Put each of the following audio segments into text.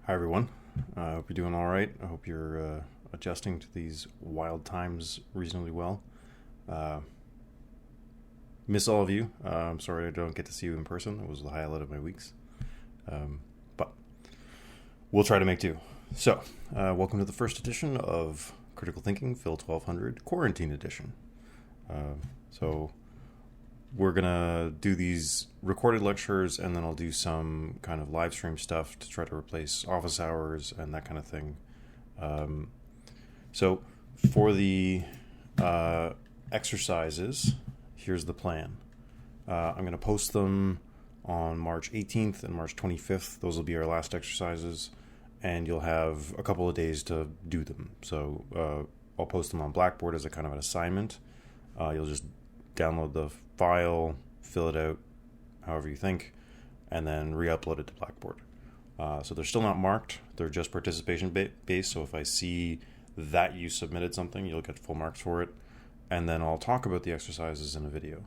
Hi, everyone. I hope you're doing all right. I hope you're adjusting to these wild times reasonably well. Uh, Miss all of you. I'm sorry I don't get to see you in person. It was the highlight of my weeks. But we'll try to make do. So, welcome to the first edition of Critical Thinking, Phil-1200, Quarantine Edition. So, we're going to do these recorded lectures, and then I'll do some kind of live stream stuff to try to replace office hours and that kind of thing. So for the exercises, here's the plan. I'm going to post them on March 18th and March 25th. Those will be our last exercises, and you'll have a couple of days to do them. So I'll post them on Blackboard as a kind of an assignment. You'll just download the file, fill it out however you think, and then re-upload it to Blackboard. So they're still not marked. They're just participation based. So if I see that you submitted something, you'll get full marks for it. And then I'll talk about the exercises in a video.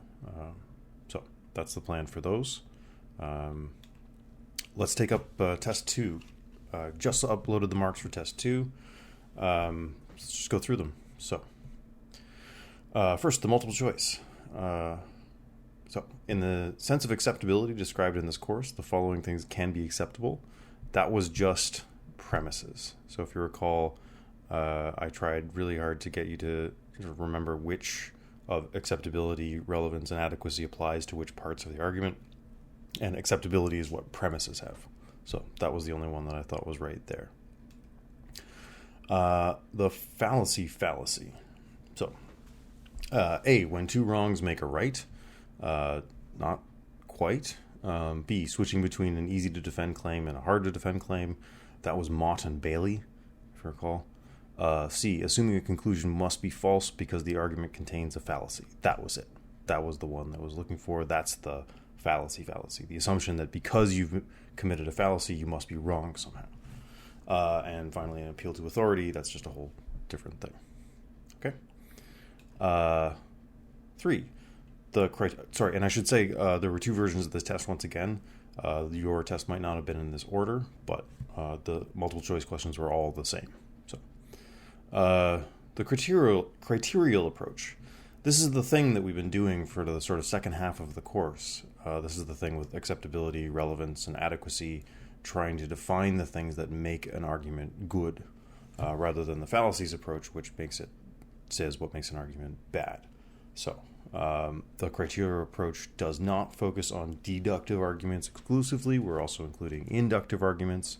So that's the plan for those. Let's take up test 2. Just uploaded the marks for test 2. Let's just go through them. So first, the multiple choice. So, in the sense of acceptability described in this course, the following things can be acceptable. That was just premises. So, if you recall, I tried really hard to get you to remember which of acceptability, relevance, and adequacy applies to which parts of the argument. And acceptability is what premises have. So, that was the only one that I thought was right there. The fallacy. So, A, when two wrongs make a right. Not quite. B, switching between an easy to defend claim and a hard to defend claim. That was Mott and Bailey, if you recall. C, assuming a conclusion must be false because the argument contains a fallacy. That was it. That was the one that I was looking for. That's the fallacy. The assumption that because you've committed a fallacy, you must be wrong somehow. And finally, an appeal to authority. That's just a whole different thing. Okay. 3. And I should say there were 2 versions of this test once again. Your test might not have been in this order, but the multiple choice questions were all the same. So, the criterial approach. This is the thing that we've been doing for the sort of second half of the course. This is the thing with acceptability, relevance, and adequacy, trying to define the things that make an argument good, rather than the fallacies approach, which says what makes an argument bad. So, the criteria approach does not focus on deductive arguments exclusively. We're also including inductive arguments.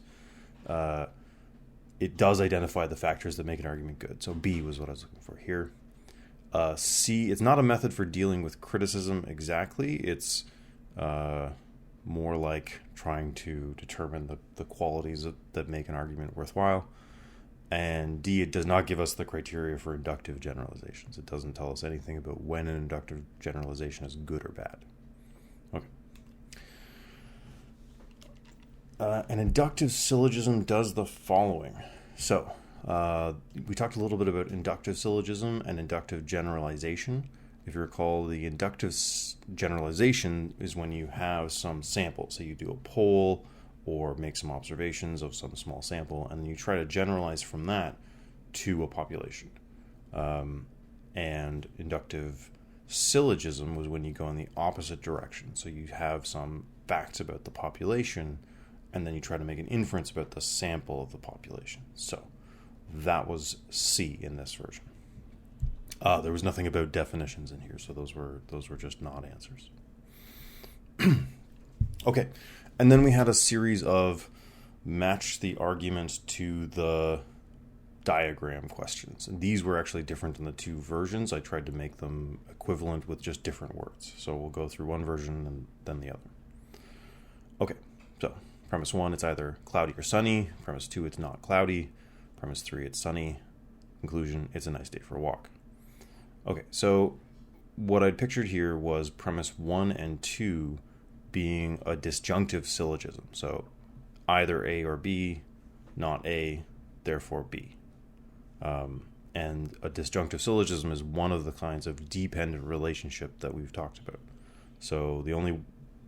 It does identify the factors that make an argument good. So B was what I was looking for here. C, it's not a method for dealing with criticism exactly. It's more like trying to determine the qualities that make an argument worthwhile. And D, it does not give us the criteria for inductive generalizations. It doesn't tell us anything about when an inductive generalization is good or bad. Okay. An inductive syllogism does the following. So, we talked a little bit about inductive syllogism and inductive generalization. If you recall, the inductive generalization is when you have some sample. So you do a poll, or make some observations of some small sample, and then you try to generalize from that to a population. And inductive syllogism was when you go in the opposite direction. So you have some facts about the population, and then you try to make an inference about the sample of the population. So that was C in this version. There was nothing about definitions in here, so those were just not answers. Okay. And then we had a series of match the argument to the diagram questions. And these were actually different in the 2 versions. I tried to make them equivalent with just different words. So we'll go through one version and then the other. Okay, so premise 1, it's either cloudy or sunny. Premise 2, it's not cloudy. Premise 3, it's sunny. Conclusion, it's a nice day for a walk. Okay, so what I'd pictured here was premise 1 and 2 being a disjunctive syllogism. So either A or B, not A, therefore B. And a disjunctive syllogism is one of the kinds of dependent relationship that we've talked about. So the only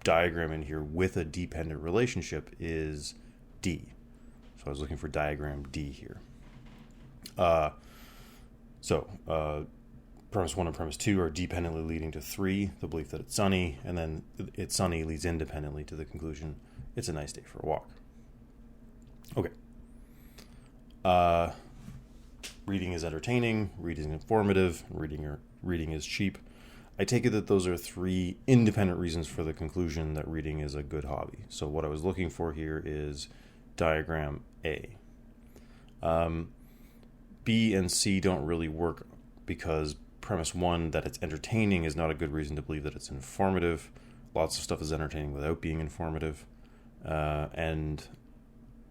diagram in here with a dependent relationship is D. So I was looking for diagram D here. Premise 1 and premise 2 are dependently leading to 3, the belief that it's sunny, and then it's sunny leads independently to the conclusion it's a nice day for a walk. Okay. Reading is entertaining, reading is informative, reading is cheap. I take it that those are 3 independent reasons for the conclusion that reading is a good hobby. So what I was looking for here is diagram A. B and C don't really work because premise 1, that it's entertaining, is not a good reason to believe that it's informative. Lots of stuff is entertaining without being informative. And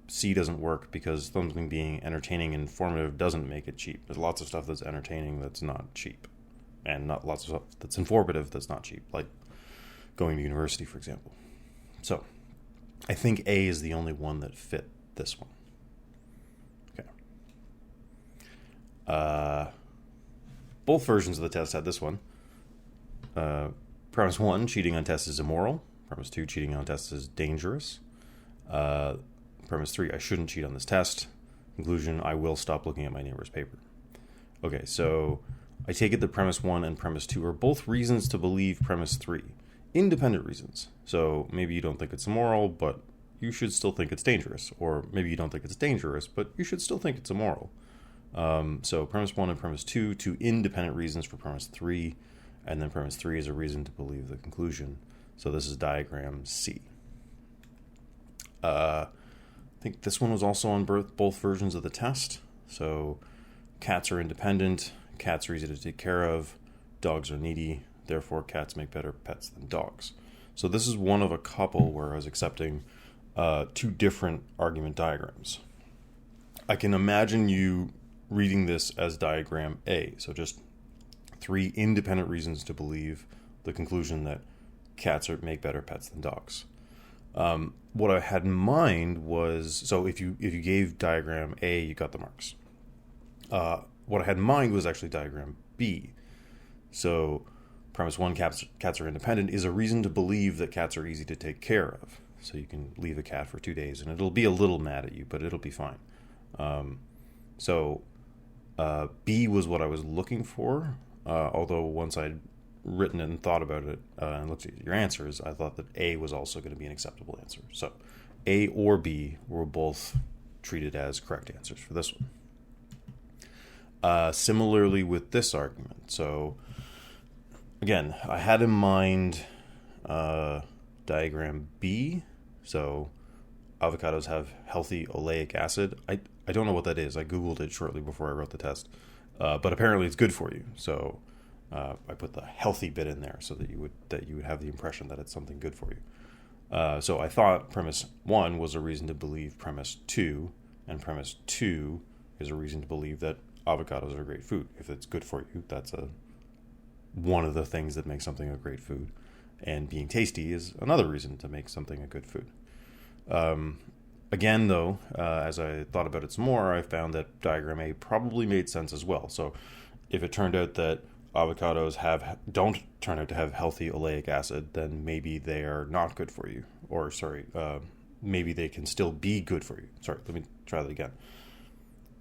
C doesn't work because something being entertaining and informative doesn't make it cheap. There's lots of stuff that's entertaining that's not cheap. And not lots of stuff that's informative that's not cheap, like going to university, for example. So I think A is the only one that fit this one. Okay. Both versions of the test had this one. Premise 1, cheating on tests is immoral. Premise 2, cheating on tests is dangerous. Premise 3, I shouldn't cheat on this test. Conclusion, I will stop looking at my neighbor's paper. Okay, so I take it that premise 1 and premise 2 are both reasons to believe premise 3. Independent reasons. So maybe you don't think it's immoral, but you should still think it's dangerous. Or maybe you don't think it's dangerous, but you should still think it's immoral. So premise 1 and premise 2, 2 independent reasons for premise 3, and then premise 3 is a reason to believe the conclusion. So this is diagram C. I think this one was also on both versions of the test. So cats are independent, cats are easy to take care of, dogs are needy, therefore cats make better pets than dogs. So this is one of a couple where I was accepting 2 different argument diagrams. I can imagine you reading this as diagram A. So just 3 independent reasons to believe the conclusion that cats make better pets than dogs. What I had in mind was, so if you gave diagram A, you got the marks. What I had in mind was actually diagram B. So premise 1, cats are independent, is a reason to believe that cats are easy to take care of. So you can leave a cat for 2 days and it'll be a little mad at you, but it'll be fine. B was what I was looking for, although once I'd written it and thought about it and looked at your answers, I thought that A was also going to be an acceptable answer. So A or B were both treated as correct answers for this one. Similarly with this argument. So again, I had in mind diagram B. So avocados have healthy oleic acid. I don't know what that is. I Googled it shortly before I wrote the test. But apparently it's good for you. So I put the healthy bit in there so that you would have the impression that it's something good for you. So I thought premise 1 was a reason to believe premise 2, and premise 2 is a reason to believe that avocados are great food. If it's good for you, that's one of the things that makes something a great food. And being tasty is another reason to make something a good food. Again, though, as I thought about it some more, I found that diagram A probably made sense as well. So if it turned out that avocados don't turn out to have healthy oleic acid, then maybe they are not good for you. Or, maybe they can still be good for you. Sorry, let me try that again.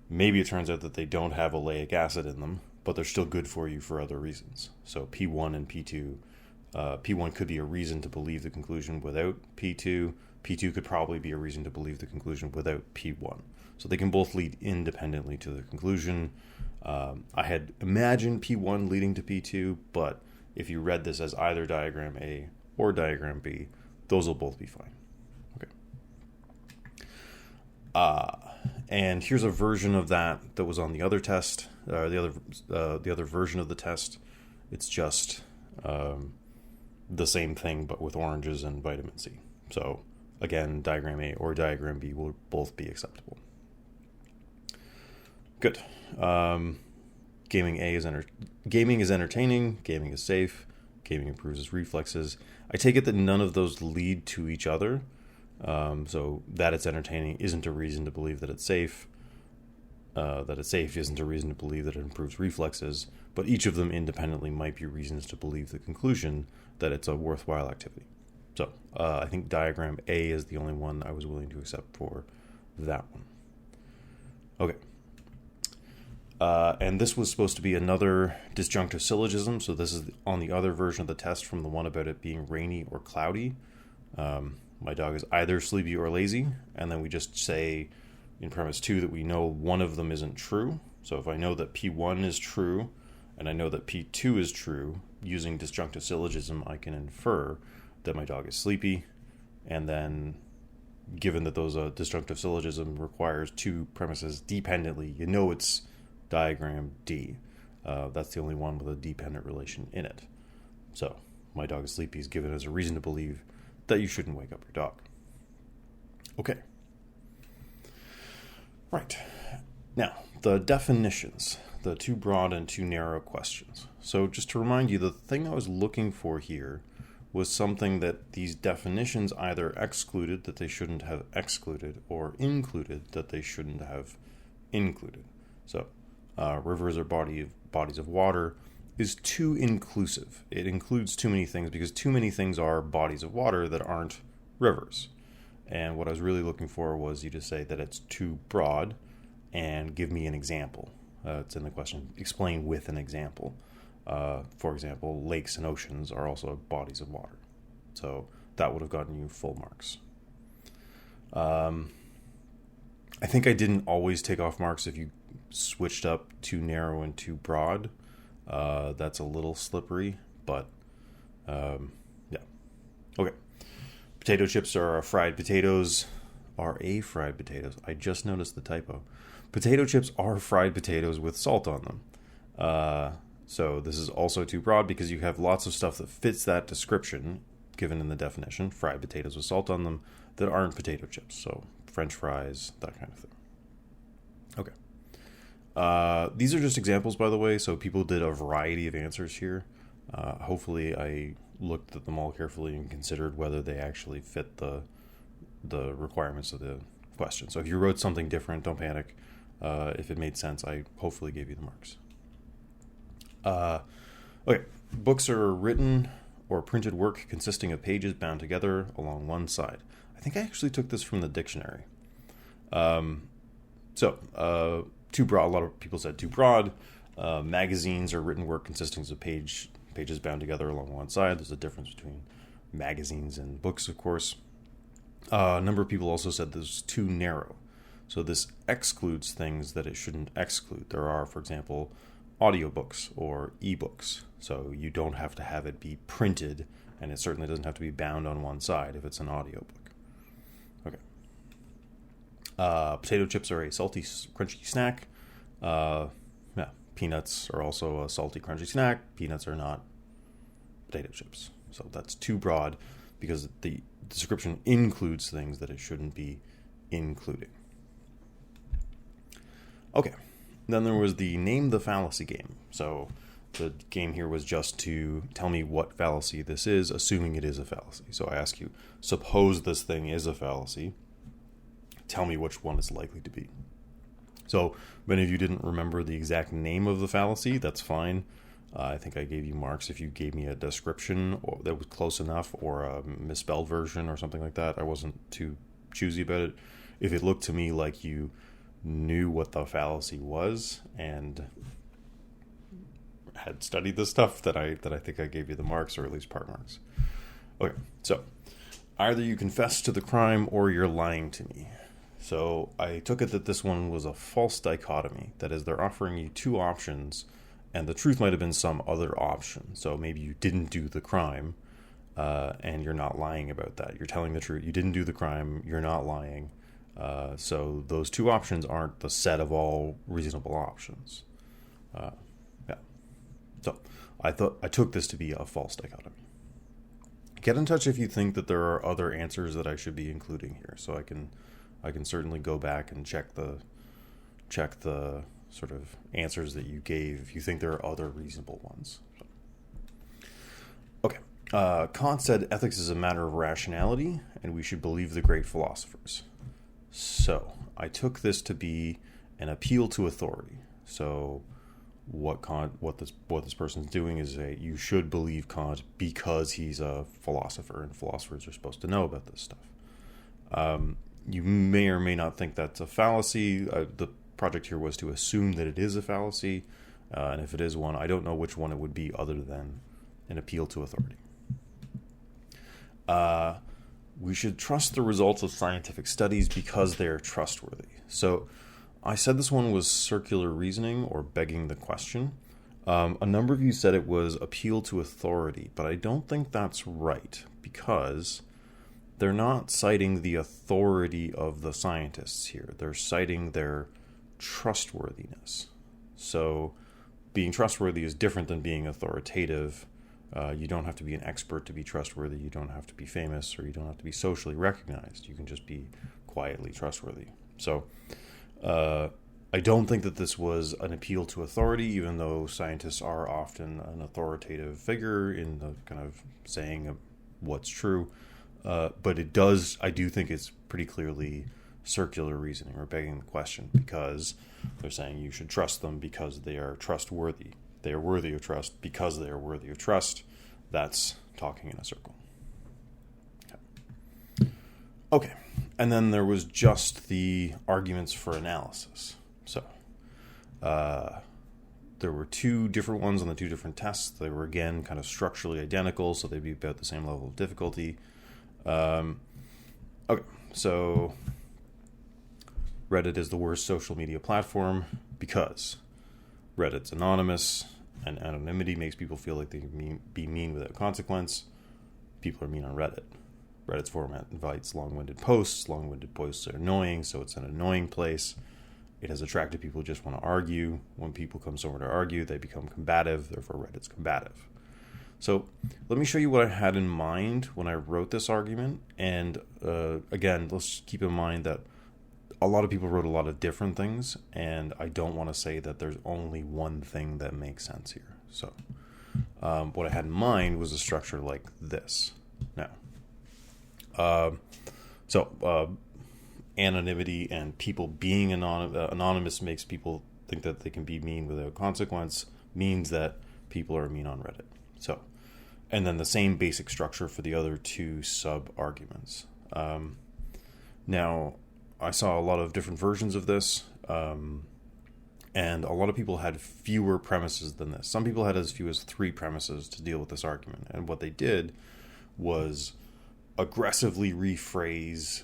Maybe it turns out that they don't have oleic acid in them, but they're still good for you for other reasons. So P1 and P2, P1 could be a reason to believe the conclusion without P2. P2 could probably be a reason to believe the conclusion without P1. So they can both lead independently to the conclusion. I had imagined P1 leading to P2, but if you read this as either diagram A or diagram B, those will both be fine. Okay. And here's a version of that was on the other test, the other version of the test. It's just the same thing, but with oranges and vitamin C. So again, diagram A or diagram B will both be acceptable. Good. Gaming is entertaining. Gaming is safe. Gaming improves reflexes. I take it that none of those lead to each other. So that it's entertaining isn't a reason to believe that it's safe. That it's safe isn't a reason to believe that it improves reflexes. But each of them independently might be reasons to believe the conclusion that it's a worthwhile activity. So I think diagram A is the only one I was willing to accept for that one. Okay. And this was supposed to be another disjunctive syllogism. So this is on the other version of the test from the one about it being rainy or cloudy. My dog is either sleepy or lazy. And then we just say in premise 2 that we know one of them isn't true. So if I know that P1 is true and I know that P2 is true, using disjunctive syllogism, I can infer that my dog is sleepy. And then given that those disjunctive syllogism requires two premises dependently, you know it's diagram D. That's the only one with a dependent relation in it. So my dog is sleepy is given as a reason to believe that you shouldn't wake up your dog. Okay. Right. Now, the definitions, the too broad and too narrow questions. So just to remind you, the thing I was looking for here was something that these definitions either excluded that they shouldn't have excluded or included that they shouldn't have included. So rivers or bodies of water is too inclusive. It includes too many things because too many things are bodies of water that aren't rivers. And what I was really looking for was you to say that it's too broad and give me an example. It's in the question, explain with an example. For example, lakes and oceans are also bodies of water. So that would have gotten you full marks. I think I didn't always take off marks if you switched up too narrow and too broad. That's a little slippery, but yeah. Okay. Potato chips are fried potatoes. I just noticed the typo. Potato chips are fried potatoes with salt on them. So this is also too broad because you have lots of stuff that fits that description given in the definition, fried potatoes with salt on them, that aren't potato chips. So French fries, that kind of thing. Okay. These are just examples, by the way, so people did a variety of answers here. Hopefully I looked at them all carefully and considered whether they actually fit the requirements of the question. So if you wrote something different, don't panic. If it made sense, I hopefully gave you the marks. Okay, books are written or printed work consisting of pages bound together along one side. I think I actually took this from the dictionary. Too broad. A lot of people said too broad. Magazines are written work consisting of pages bound together along one side. There's a difference between magazines and books, of course. A number of people also said this is too narrow. So this excludes things that it shouldn't exclude. There are, for example, audiobooks or ebooks. So you don't have to have it be printed, and it certainly doesn't have to be bound on one side if it's an audiobook. Okay. Potato chips are a salty, crunchy snack. Peanuts are also a salty, crunchy snack. Peanuts are not potato chips. So that's too broad because the description includes things that it shouldn't be including. Okay. Then there was the name the fallacy game. So the game here was just to tell me what fallacy this is, assuming it is a fallacy. So I ask you, suppose this thing is a fallacy. Tell me which one it's likely to be. So many of you didn't remember the exact name of the fallacy. That's fine. I think I gave you marks if you gave me a description that was close enough or a misspelled version or something like that. I wasn't too choosy about it. If it looked to me like you knew what the fallacy was and had studied the stuff, that I think I gave you the marks, or at least part marks. Okay, so either you confess to the crime or you're lying to me. So I took it that this one was a false dichotomy. That is, they're offering you two options, and the truth might have been some other option. So maybe you didn't do the crime, and you're not lying about that. You're telling the truth. You didn't do the crime. You're not lying. So those two options aren't the set of all reasonable options. So I took this to be a false dichotomy. Get in touch if you think that there are other answers that I should be including here, so I can certainly go back and check the sort of answers that you gave if you think there are other reasonable ones. So. Okay. Kant said ethics is a matter of rationality, and we should believe the great philosophers. So I took this to be an appeal to authority. So what this person's doing is you should believe Kant because he's a philosopher, and philosophers are supposed to know about this stuff. You may or may not think that's a fallacy. The project here was to assume that it is a fallacy, and if it is one, I don't know which one it would be other than an appeal to authority. We should trust the results of scientific studies because they are trustworthy. So I said this one was circular reasoning or begging the question. A number of you said it was appeal to authority, but I don't think that's right because they're not citing the authority of the scientists here. They're citing their trustworthiness. So being trustworthy is different than being authoritative. You don't have to be an expert to be trustworthy. You don't have to be famous, or you don't have to be socially recognized. You can just be quietly trustworthy. So I don't think that this was an appeal to authority, even though scientists are often an authoritative figure in the kind of saying of what's true. But I do think it's pretty clearly circular reasoning or begging the question, because they're saying you should trust them because they are trustworthy. They are worthy of trust because they are worthy of trust. That's talking in a circle. Okay. And then there was just the arguments for analysis. So there were two different ones on the two different tests. They were, again, kind of structurally identical, so they'd be about the same level of difficulty. Okay, so Reddit is the worst social media platform because Reddit's anonymous, and anonymity makes people feel like they can be mean without consequence. People are mean on Reddit. Reddit's format invites long-winded posts. Long-winded posts are annoying, so it's an annoying place. It has attracted people who just want to argue. When people come somewhere to argue, they become combative. Therefore, Reddit's combative. So let me show you what I had in mind when I wrote this argument. And again, let's keep in mind that a lot of people wrote a lot of different things, and I don't want to say that there's only one thing that makes sense here. So what I had in mind was a structure like this. Now, anonymity and people being anonymous makes people think that they can be mean without consequence, means that people are mean on Reddit. So, and then the same basic structure for the other two sub-arguments. Now, I saw a lot of different versions of this, and a lot of people had fewer premises than this. Some people had as few as 3 premises to deal with this argument, and what they did was aggressively rephrase.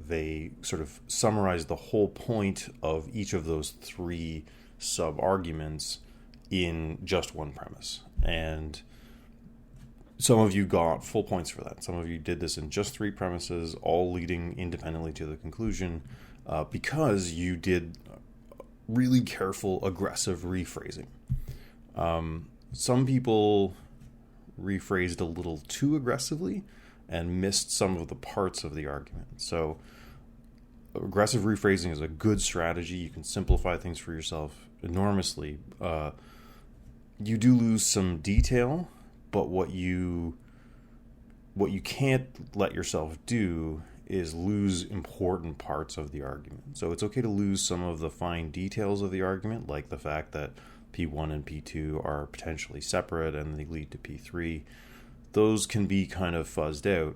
They sort of summarized the whole point of each of those 3 sub-arguments in just one premise. And some of you got full points for that. Some of you did this in just 3 premises, all leading independently to the conclusion, because you did really careful, aggressive rephrasing. Some people rephrased a little too aggressively and missed some of the parts of the argument. So aggressive rephrasing is a good strategy. You can simplify things for yourself enormously. You do lose some detail, but what you can't let yourself do is lose important parts of the argument. So it's okay to lose some of the fine details of the argument, like the fact that P1 and P2 are potentially separate and they lead to P3. Those can be kind of fuzzed out.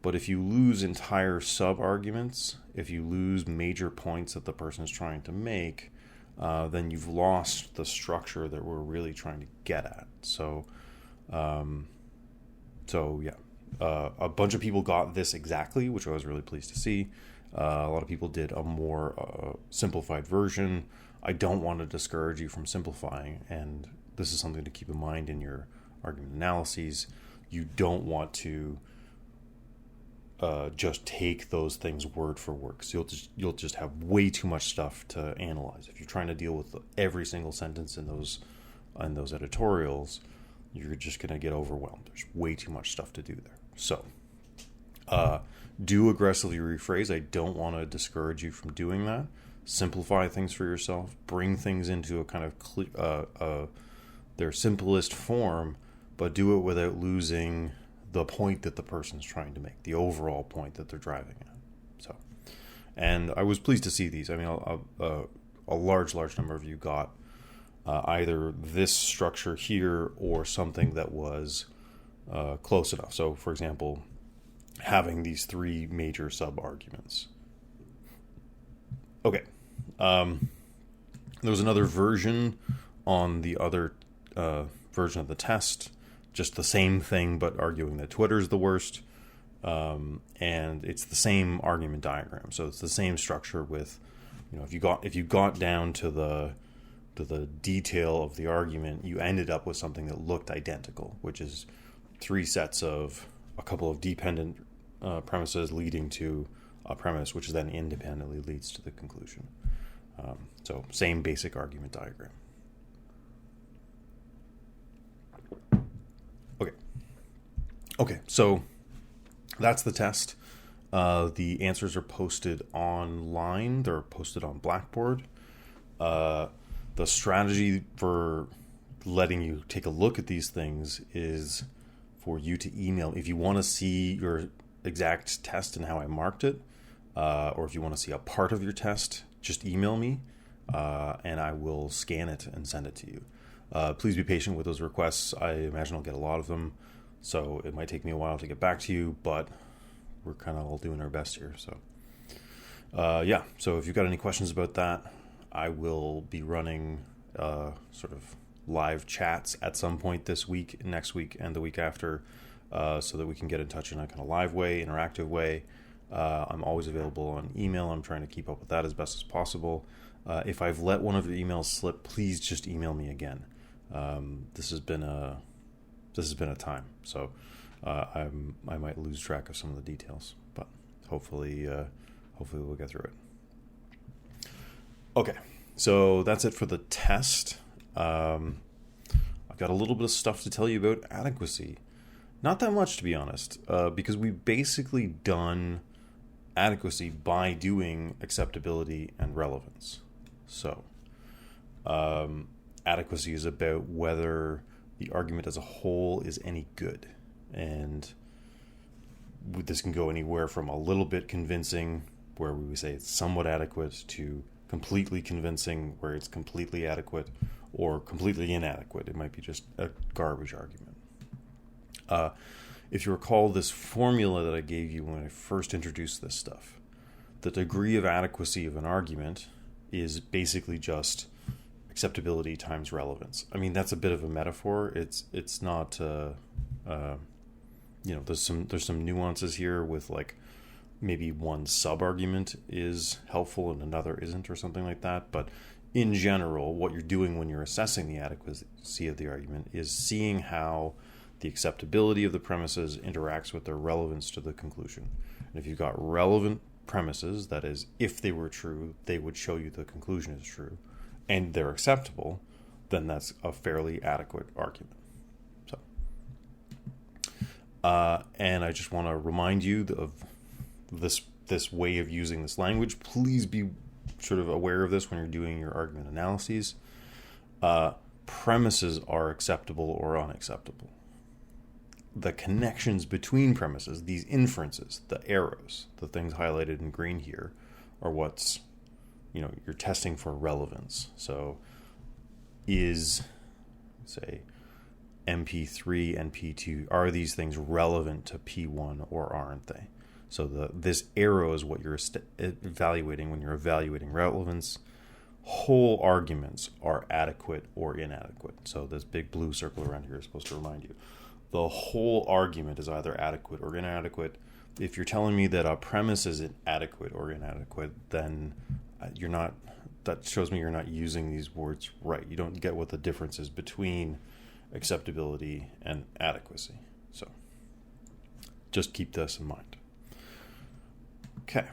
But if you lose entire sub-arguments, if you lose major points that the person is trying to make, then you've lost the structure that we're really trying to get at. So yeah. A bunch of people got this exactly, which I was really pleased to see. A lot of people did a more simplified version. I don't want to discourage you from simplifying, and this is something to keep in mind in your argument analyses. You don't want to just take those things word for word, so you'll just have way too much stuff to analyze. If you're trying to deal with every single sentence in those editorials, you're just going to get overwhelmed. There's way too much stuff to do there. So, do aggressively rephrase. I don't want to discourage you from doing that. Simplify things for yourself. Bring things into a kind of their simplest form, but do it without losing the point that the person's trying to make, the overall point that they're driving at. So, and I was pleased to see these. I mean, a large number of you got either this structure here or something that was close enough. So, for example, having these 3 major sub-arguments. Okay. There was another version on the other version of the test, just the same thing, but arguing that Twitter's the worst. And it's the same argument diagram, so it's the same structure with, if you got down to the detail of the argument, you ended up with something that looked identical, which is three sets of a couple of dependent premises leading to a premise, which then independently leads to the conclusion. So same basic argument diagram. Okay, so that's the test. The answers are posted online. They're posted on Blackboard. The strategy for letting you take a look at these things is for you to email. If you want to see your exact test and how I marked it, or if you want to see a part of your test, just email me, and I will scan it and send it to you. Please be patient with those requests. I imagine I'll get a lot of them, so it might take me a while to get back to you, but we're kind of all doing our best here. So, so if you've got any questions about that, I will be running sort of live chats at some point this week, next week, and the week after, so that we can get in touch in a kind of live way, interactive way. I'm always available on email. I'm trying to keep up with that as best as possible. If I've let one of your emails slip, please just email me again. This has been a time, so I might lose track of some of the details, but hopefully we'll get through it. Okay, so that's it for the test. I've got a little bit of stuff to tell you about adequacy. Not that much, to be honest, because we've basically done adequacy by doing acceptability and relevance. So, adequacy is about whether the argument as a whole is any good. And this can go anywhere from a little bit convincing, where we would say it's somewhat adequate, to completely convincing, where it's completely adequate, or completely inadequate. It might be just a garbage argument. If you recall this formula that I gave you when I first introduced this stuff, the degree of adequacy of an argument is basically just acceptability times relevance. I mean, that's a bit of a metaphor. It's not, there's some nuances here with, like, maybe one sub-argument is helpful and another isn't, or something like that. But in general, what you're doing when you're assessing the adequacy of the argument is seeing how the acceptability of the premises interacts with their relevance to the conclusion. And if you've got relevant premises, that is, if they were true, they would show you the conclusion is true, and they're acceptable, then that's a fairly adequate argument. So, and I just want to remind you of this way of using this language. Please be sort of aware of this when you're doing your argument analyses. Premises are acceptable or unacceptable. The connections between premises, these inferences, the arrows, the things highlighted in green here, are what's, you're testing for relevance. So is, say, MP3 and P2, are these things relevant to P1 or aren't they? So this arrow is what you're evaluating when you're evaluating relevance. Whole arguments are adequate or inadequate. So this big blue circle around here is supposed to remind you. The whole argument is either adequate or inadequate. If you're telling me that a premise is adequate or inadequate, then that shows me you're not using these words right. You don't get what the difference is between acceptability and adequacy. So just keep this in mind. Okay.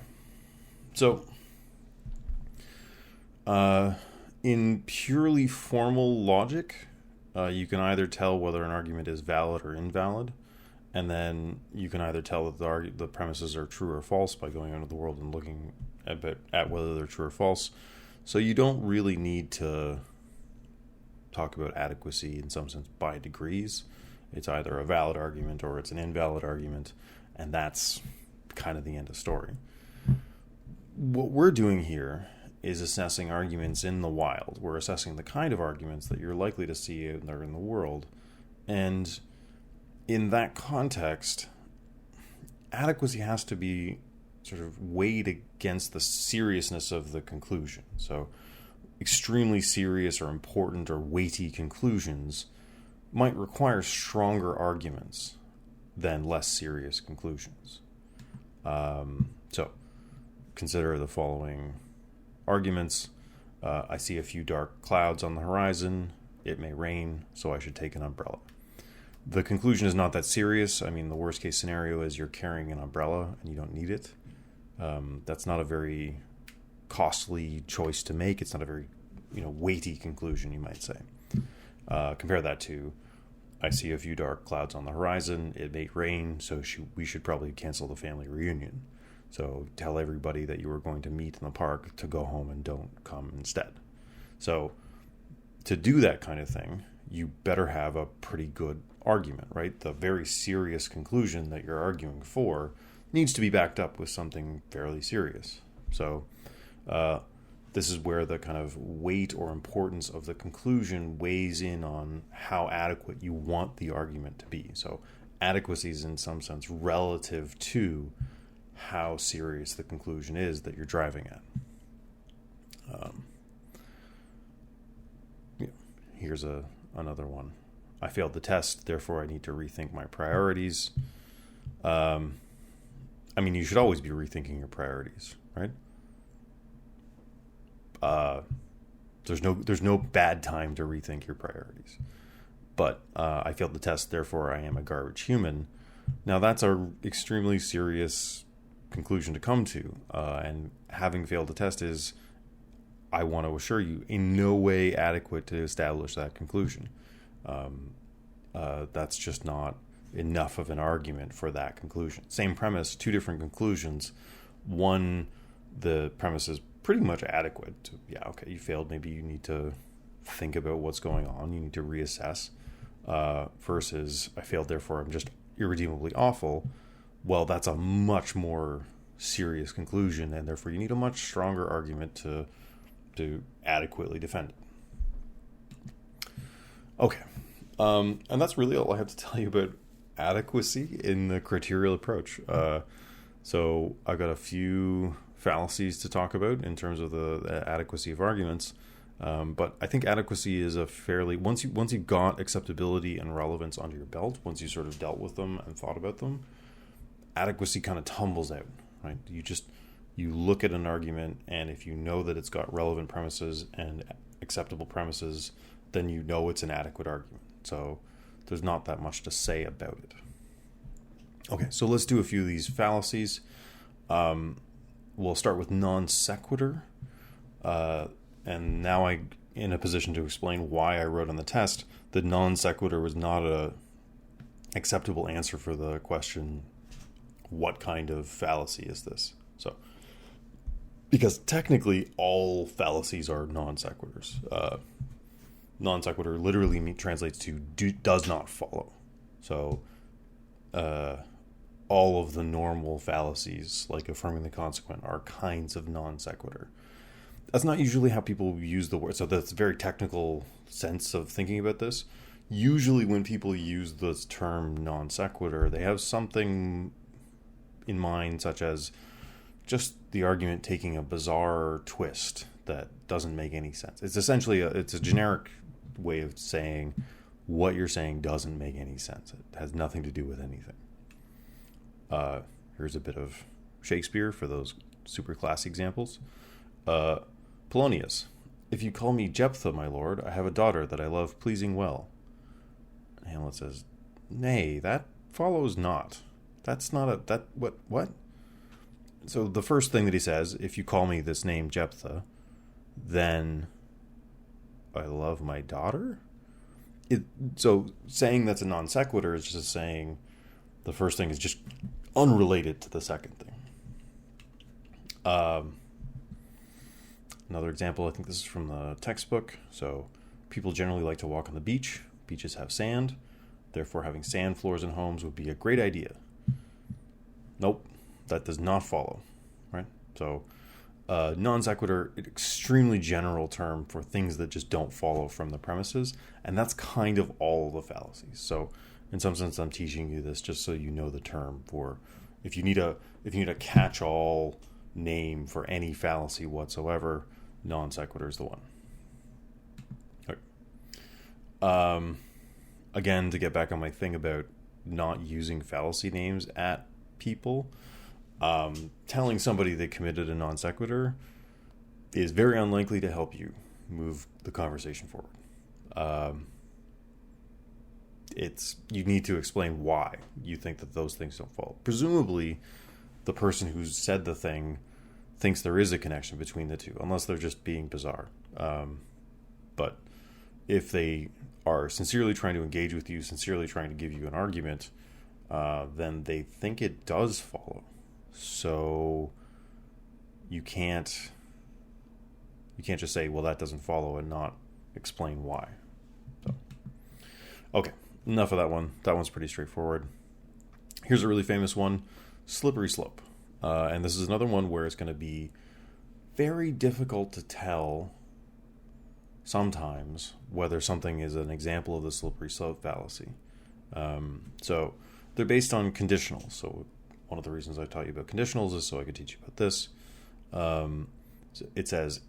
So in purely formal logic, you can either tell whether an argument is valid or invalid, and then you can either tell that the premises are true or false by going out into the world and looking at whether they're true or false. So you don't really need to talk about adequacy in some sense by degrees. It's either a valid argument or it's an invalid argument, and that's kind of the end of story. What we're doing here is assessing arguments in the wild. We're assessing the kind of arguments that you're likely to see out there in the world. And in that context, adequacy has to be sort of weighed against the seriousness of the conclusion. So extremely serious or important or weighty conclusions might require stronger arguments than less serious conclusions. So consider the following arguments. I see a few dark clouds on the horizon. It may rain, so I should take an umbrella. The conclusion is not that serious. I mean, the worst case scenario is you're carrying an umbrella and you don't need it. That's not a very costly choice to make. It's not a very, weighty conclusion, you might say. Compare that to, I see a few dark clouds on the horizon. It may rain, so we should probably cancel the family reunion. So tell everybody that you were going to meet in the park to go home and don't come instead. So to do that kind of thing, you better have a pretty good argument, right? The very serious conclusion that you're arguing for needs to be backed up with something fairly serious. So this is where the kind of weight or importance of the conclusion weighs in on how adequate you want the argument to be. So adequacy is in some sense relative to how serious the conclusion is that you're driving at. Here's another one. I failed the test, therefore I need to rethink my priorities. You should always be rethinking your priorities, right? There's no bad time to rethink your priorities. But I failed the test, therefore I am a garbage human. Now that's an extremely serious conclusion to come to. And having failed the test is, I want to assure you, in no way adequate to establish that conclusion. That's just not enough of an argument for that conclusion. Same premise, two different conclusions. One, the premise is pretty much adequate. You failed. Maybe you need to think about what's going on. You need to reassess. Versus, I failed, therefore I'm just irredeemably awful. Well, that's a much more serious conclusion, and therefore you need a much stronger argument to adequately defend it. Okay. And that's really all I have to tell you about adequacy in the criterial approach. So I've got a few fallacies to talk about in terms of the adequacy of arguments. But I think adequacy is a fairly, once you've got acceptability and relevance under your belt, once you sort of dealt with them and thought about them, adequacy kind of tumbles out, right? You look at an argument, and if you know that it's got relevant premises and acceptable premises, then you know it's an adequate argument. So there's not that much to say about it. Okay, so let's do a few of these fallacies. We'll start with non sequitur. And now I'm in a position to explain why I wrote on the test that non sequitur was not a acceptable answer for the question, what kind of fallacy is this? So, because technically all fallacies are non sequiturs. Non sequitur literally translates to does not follow. So all of the normal fallacies, like affirming the consequent, are kinds of non sequitur. That's not usually how people use the word. So that's a very technical sense of thinking about this. Usually when people use this term non sequitur, they have something in mind, such as just the argument taking a bizarre twist that doesn't make any sense. It's essentially it's a generic way of saying what you're saying doesn't make any sense. It has nothing to do with anything. Here's a bit of Shakespeare for those super classy examples. Polonius, if you call me Jephthah, my lord, I have a daughter that I love pleasing well. Hamlet says, nay, that follows not. That's not what? So the first thing that he says, if you call me this name Jephthah, then I love my daughter? So saying that's a non sequitur is just saying the first thing is just unrelated to the second thing. Another example, I think this is from the textbook. So people generally like to walk on the beach. Beaches have sand. Therefore, having sand floors in homes would be a great idea. Nope, that does not follow, right? So non sequitur, extremely general term for things that just don't follow from the premises. And that's kind of all the fallacies. So in some sense, I'm teaching you this just so you know the term for if you need a catch-all name for any fallacy whatsoever, non sequitur is the one. Again, to get back on my thing about not using fallacy names at people, telling somebody they committed a non sequitur is very unlikely to help you move the conversation forward. You need to explain why you think that those things don't follow. Presumably, the person who said the thing thinks there is a connection between the two, unless they're just being bizarre. But if they are sincerely trying to engage with you, sincerely trying to give you an argument, then they think it does follow. So you can't just say, well, that doesn't follow, and not explain why. So, okay, enough of that one. That one's pretty straightforward. Here's a really famous one, slippery slope. And this is another one where it's going to be very difficult to tell sometimes whether something is an example of the slippery slope fallacy. So they're based on conditionals. So one of the reasons I taught you about conditionals is so I could teach you about this. So it says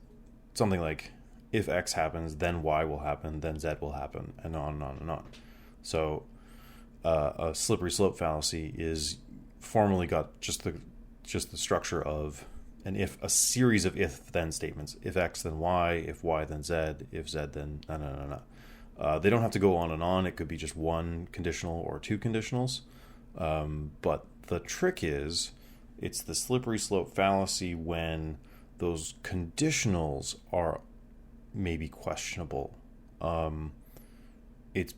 something like, if X happens, then Y will happen, then Z will happen, and on and on and on. So a slippery slope fallacy is formally got just the structure of a series of if-then statements. If X, then Y. If Y, then Z. If Z, then no. They don't have to go on and on. It could be just one conditional or two conditionals. But the trick is, it's the slippery slope fallacy when those conditionals are maybe questionable. It's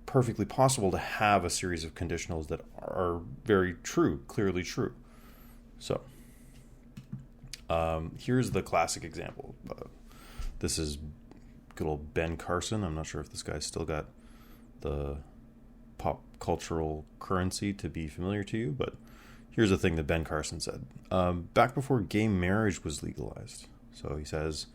perfectly possible to have a series of conditionals that are very true, clearly true. So here's the classic example. This is good old Ben Carson. I'm not sure if this guy's still got the pop cultural currency to be familiar to you, but here's the thing that Ben Carson said. Back before gay marriage was legalized. So he says,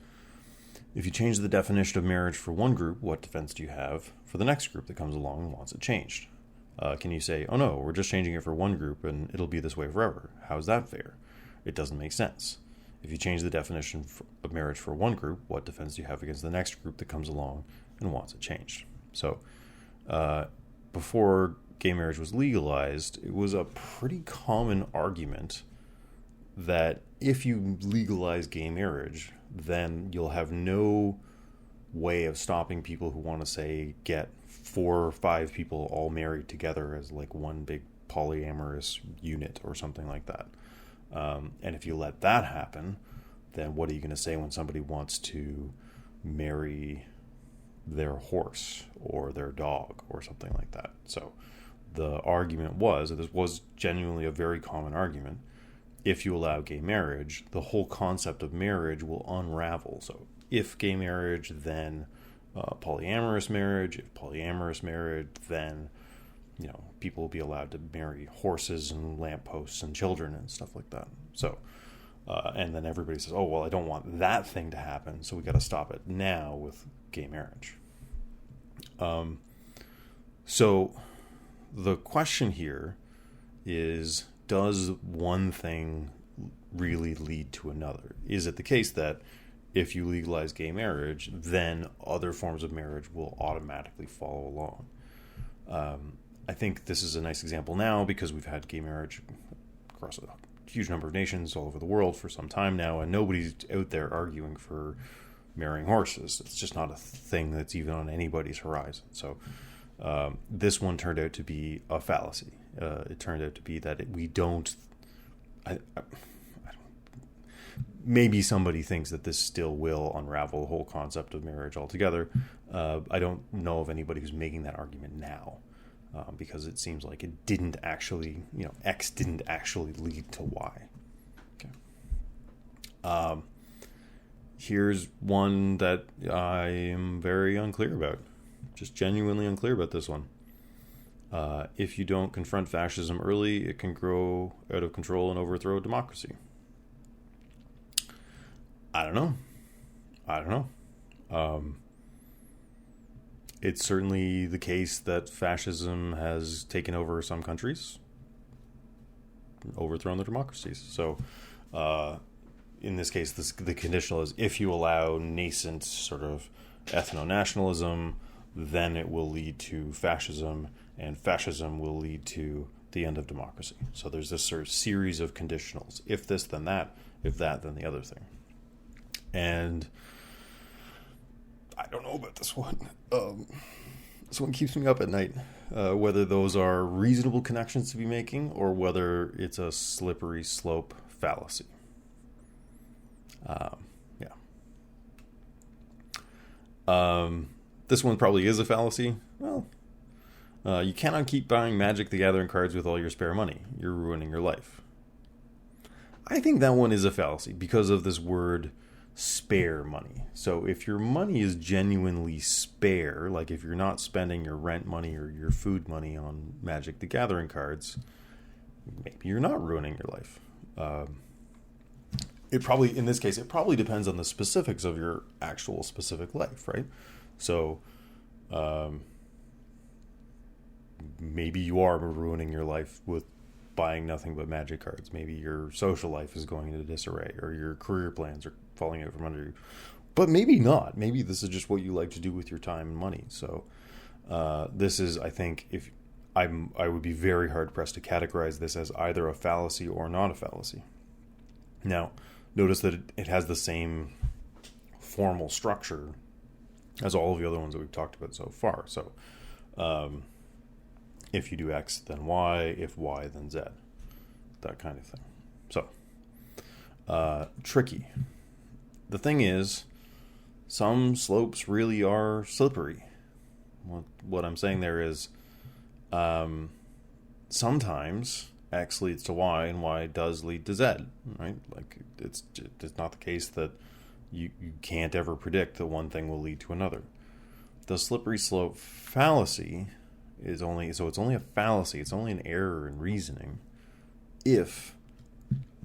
if you change the definition of marriage for one group, what defense do you have for the next group that comes along and wants it changed? Can you say, oh no, we're just changing it for one group and it'll be this way forever? How is that fair? It doesn't make sense. If you change the definition of marriage for one group, what defense do you have against the next group that comes along and wants it changed? So before gay marriage was legalized, it was a pretty common argument that if you legalize gay marriage, then you'll have no way of stopping people who want to, say, get 4 or 5 people all married together as like one big polyamorous unit or something like that. And if you let that happen, then what are you going to say when somebody wants to marry their horse or their dog or something like that? So the argument was, and this was genuinely a very common argument, if you allow gay marriage, the whole concept of marriage will unravel. So if gay marriage, then polyamorous marriage. If polyamorous marriage, then people will be allowed to marry horses and lampposts and children and stuff like that. So and then everybody says, oh, well, I don't want that thing to happen, so we got to stop it now with gay marriage. So the question here is, does one thing really lead to another? Is it the case that if you legalize gay marriage, then other forms of marriage will automatically follow along? I think this is a nice example now because we've had gay marriage across a huge number of nations all over the world for some time now, and nobody's out there arguing for marrying horses. It's just not a thing that's even on anybody's horizon. So this one turned out to be a fallacy. It turned out to be that we don't... I don't, maybe somebody thinks that this still will unravel the whole concept of marriage altogether. I don't know of anybody who's making that argument now, because it seems like it didn't actually, X didn't actually lead to Y. Okay. Here's one that I am very unclear about. Just genuinely unclear about this one. If you don't confront fascism early, it can grow out of control and overthrow democracy. I don't know. It's certainly the case that fascism has taken over some countries, overthrown their democracies. So in this case, the conditional is if you allow nascent sort of ethno-nationalism, then it will lead to fascism, and fascism will lead to the end of democracy. So there's this sort of series of conditionals. If this, then that. If that, then the other thing. And I don't know about this one. This one keeps me up at night. Whether those are reasonable connections to be making or whether it's a slippery slope fallacy. This one probably is a fallacy. Well, you cannot keep buying Magic the Gathering cards with all your spare money. You're ruining your life. I think that one is a fallacy because of this word spare money. So if your money is genuinely spare, like if you're not spending your rent money or your food money on Magic the Gathering cards, maybe you're not ruining your life. In this case, it probably depends on the specifics of your actual specific life, right? So maybe you are ruining your life with buying nothing but Magic cards. Maybe your social life is going into disarray, or your career plans are falling out from under you. But maybe not. Maybe this is just what you like to do with your time and money. So this is, I think, I would be very hard pressed to categorize this as either a fallacy or not a fallacy. Now, notice that it has the same formal structure as all of the other ones that we've talked about so far. So if you do X, then Y. If Y, then Z. That kind of thing. So, tricky. The thing is, some slopes really are slippery. What I'm saying there is, sometimes X leads to Y and Y does lead to Z, right? Like it's not the case that you can't ever predict that one thing will lead to another. The slippery slope fallacy it's only a fallacy. It's only an error in reasoning if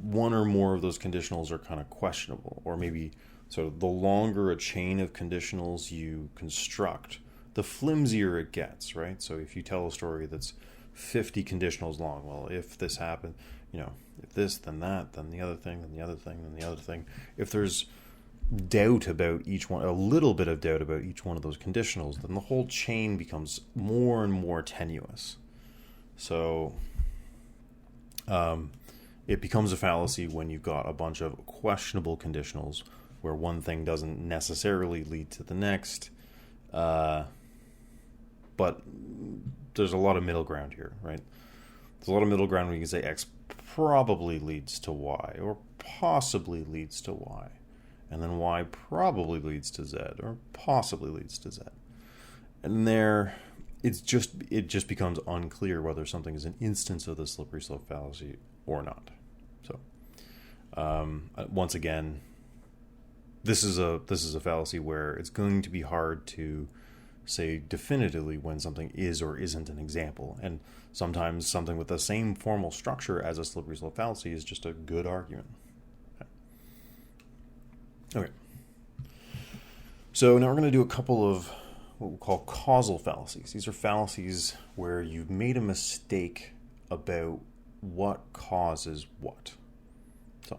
one or more of those conditionals are kind of questionable, or maybe sort of the longer a chain of conditionals you construct, the flimsier it gets, right? So if you tell a story that's 50 conditionals long, well, if this happened, if this, then that, then the other thing, then the other thing, then the other thing. If there's doubt about each one, a little bit of doubt about each one of those conditionals, then the whole chain becomes more and more tenuous. So it becomes a fallacy when you've got a bunch of questionable conditionals where one thing doesn't necessarily lead to the next, but there's a lot of middle ground here, right? There's a lot of middle ground when you can say X probably leads to Y, or possibly leads to Y, and then Y probably leads to Z, or possibly leads to Z. And there, it just becomes unclear whether something is an instance of the slippery slope fallacy or not. So, once again, this is a fallacy where it's going to be hard to say definitively when something is or isn't an example. And sometimes something with the same formal structure as a slippery slope fallacy is just a good argument. Okay. So now we're going to do a couple of what we'll call causal fallacies. These are fallacies where you've made a mistake about what causes what. So,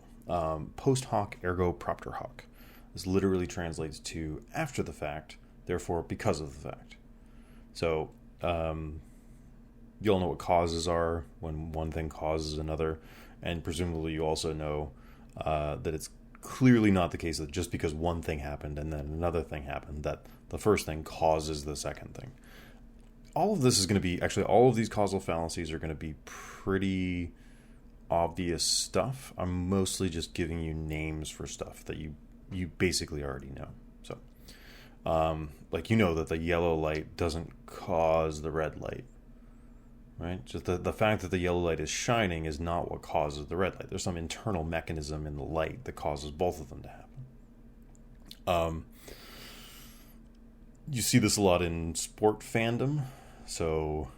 post hoc ergo propter hoc. This literally translates to after the fact, therefore because of the fact. So, you all know what causes are when one thing causes another, and presumably you also know that it's clearly not the case that just because one thing happened and then another thing happened, that the first thing causes the second thing. All of this is going to be, actually all of these causal fallacies are going to be pretty obvious stuff. I'm mostly just giving you names for stuff that you basically already know. So, like that the yellow light doesn't cause the red light, right? Just the fact that the yellow light is shining is not what causes the red light. There's some internal mechanism in the light that causes both of them to happen. You see this a lot in sport fandom. So,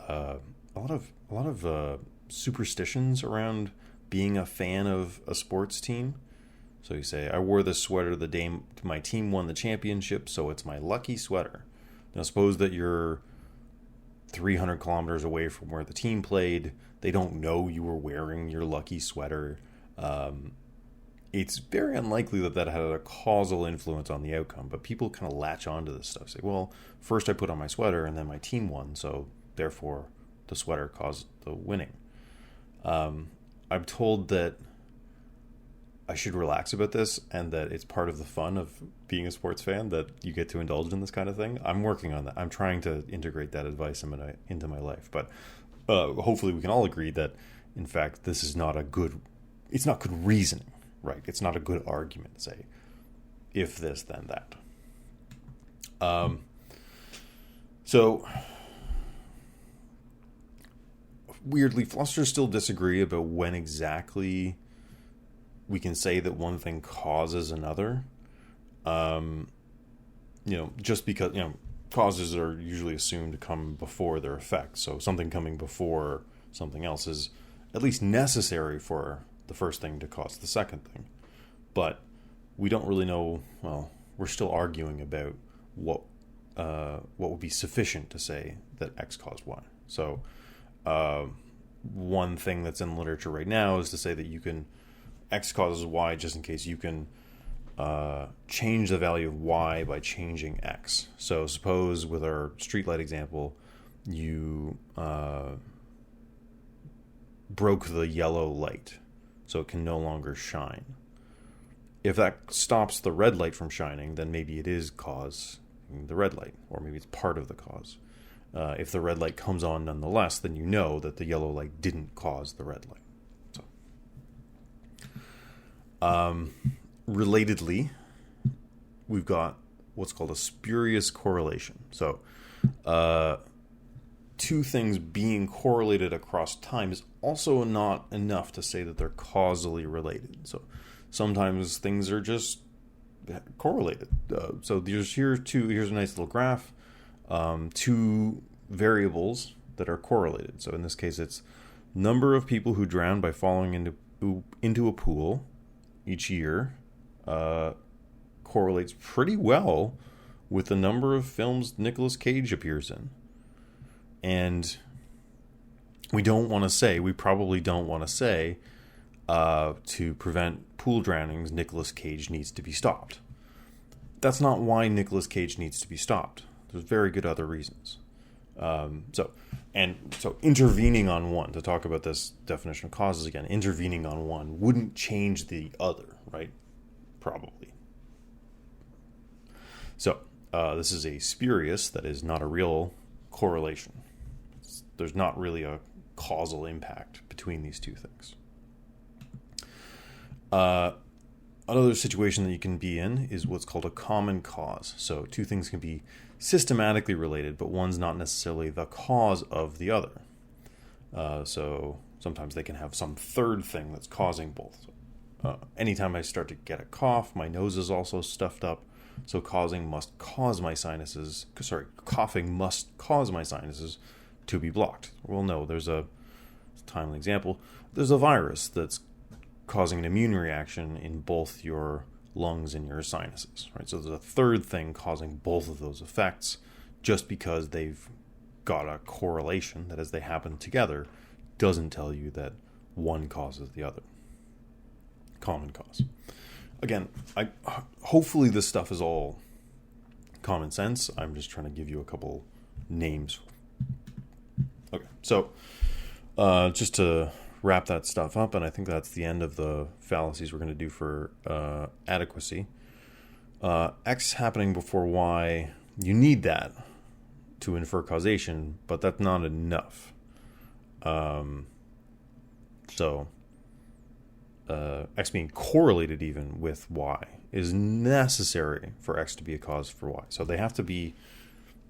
a lot of superstitions around being a fan of a sports team. So you say, I wore this sweater the day my team won the championship, so it's my lucky sweater. Now suppose that you're 300 kilometers away from where the team played. They don't know you were wearing your lucky sweater. it's very unlikely that that had a causal influence on the outcome. But people kind of latch onto this stuff. Say, well, first I put on my sweater and then my team won, so therefore the sweater caused the winning. I'm told that I should relax about this and that it's part of the fun of being a sports fan that you get to indulge in this kind of thing. I'm working on that. I'm trying to integrate that advice into my life. But hopefully we can all agree that, in fact, this is not it's not good reasoning, right? It's not a good argument to say, if this, then that. So, weirdly, philosophers still disagree about when exactly we can say that one thing causes another. Just because, causes are usually assumed to come before their effects. So something coming before something else is at least necessary for the first thing to cause the second thing. But we don't really know, well, we're still arguing about what would be sufficient to say that X caused Y. So one thing that's in literature right now is to say that you can X causes Y just in case you can change the value of Y by changing X. So suppose with our streetlight example, you broke the yellow light, so it can no longer shine. If that stops the red light from shining, then maybe it is causing the red light, or maybe it's part of the cause. If the red light comes on nonetheless, then you know that the yellow light didn't cause the red light. Relatedly, we've got what's called a spurious correlation. So, two things being correlated across time is also not enough to say that they're causally related. So, sometimes things are just correlated. So, here's a nice little graph. Two variables that are correlated. So, in this case, it's number of people who drown by falling into a pool each year correlates pretty well with the number of films Nicolas Cage appears in. And we probably don't want to say to prevent pool drownings, Nicolas Cage needs to be stopped. That's not why Nicolas Cage needs to be stopped. There's very good other reasons. So intervening on one, to talk about this definition of causes again, intervening on one wouldn't change the other, right? Probably. So this is a spurious, that is not a real correlation. There's not really a causal impact between these two things. Another situation that you can be in is what's called a common cause. So two things can be systematically related, but one's not necessarily the cause of the other. So sometimes they can have some third thing that's causing both. Anytime I start to get a cough, my nose is also stuffed up. So coughing must cause my sinuses to be blocked. Well, no, there's a timely example. There's a virus that's causing an immune reaction in both your lungs and your sinuses, right? So there's a third thing causing both of those effects, just because they've got a correlation that, as they happen together, doesn't tell you that one causes the other. Common cause. Again, hopefully this stuff is all common sense. I'm just trying to give you a couple names. Okay, so just to wrap that stuff up, and I think that's the end of the fallacies we're going to do for adequacy. X happening before Y, you need that to infer causation, but that's not enough. X being correlated even with Y is necessary for X to be a cause for Y. So they have to be,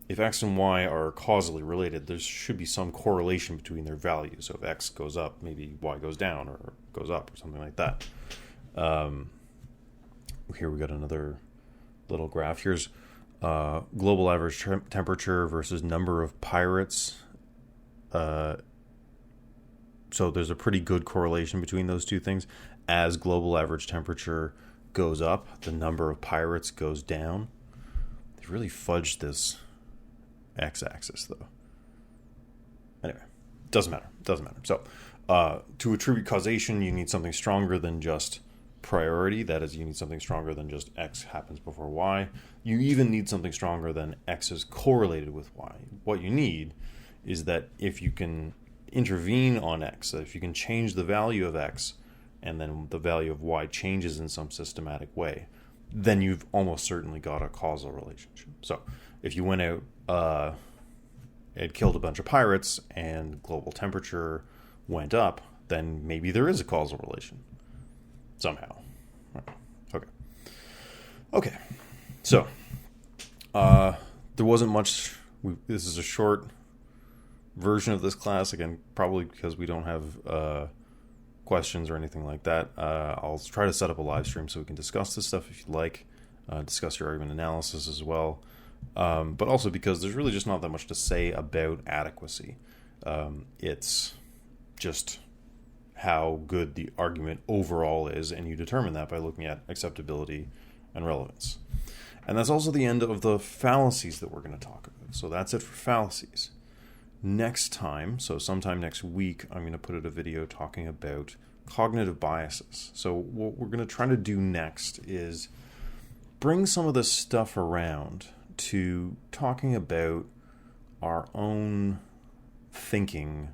if X and Y are causally related, there should be some correlation between their values. So if X goes up, maybe Y goes down or goes up or something like that. Here we got another little graph. Here's global average temperature versus number of pirates. So there's a pretty good correlation between those two things. As global average temperature goes up, the number of pirates goes down. They really fudged this x-axis, though. Anyway, doesn't matter. So to attribute causation, you need something stronger than just priority. That is, you need something stronger than just X happens before Y. You even need something stronger than X is correlated with Y. What you need is that if you can intervene on X, if you can change the value of X, and then the value of Y changes in some systematic way, then you've almost certainly got a causal relationship. So if you went out and killed a bunch of pirates and global temperature went up, then maybe there is a causal relation somehow. Okay. So there wasn't much. This is a short version of this class, again, probably because we don't have questions or anything like that. I'll try to set up a live stream so we can discuss this stuff if you'd like, discuss your argument analysis as well, but also because there's really just not that much to say about adequacy. It's just how good the argument overall is, and you determine that by looking at acceptability and relevance. And that's also the end of the fallacies that we're going to talk about. So that's it for fallacies. Next time, so sometime next week, I'm going to put out a video talking about cognitive biases. So what we're going to try to do next is bring some of this stuff around to talking about our own thinking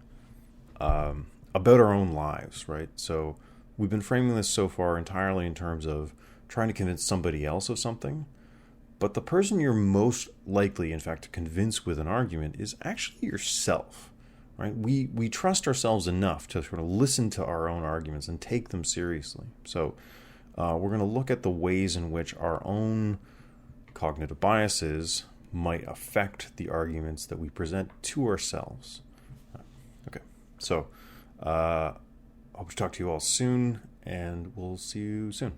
about our own lives, right? So we've been framing this so far entirely in terms of trying to convince somebody else of something. But the person you're most likely, in fact, to convince with an argument is actually yourself, right? We trust ourselves enough to sort of listen to our own arguments and take them seriously. So we're going to look at the ways in which our own cognitive biases might affect the arguments that we present to ourselves. Okay, so hope to talk to you all soon, and we'll see you soon.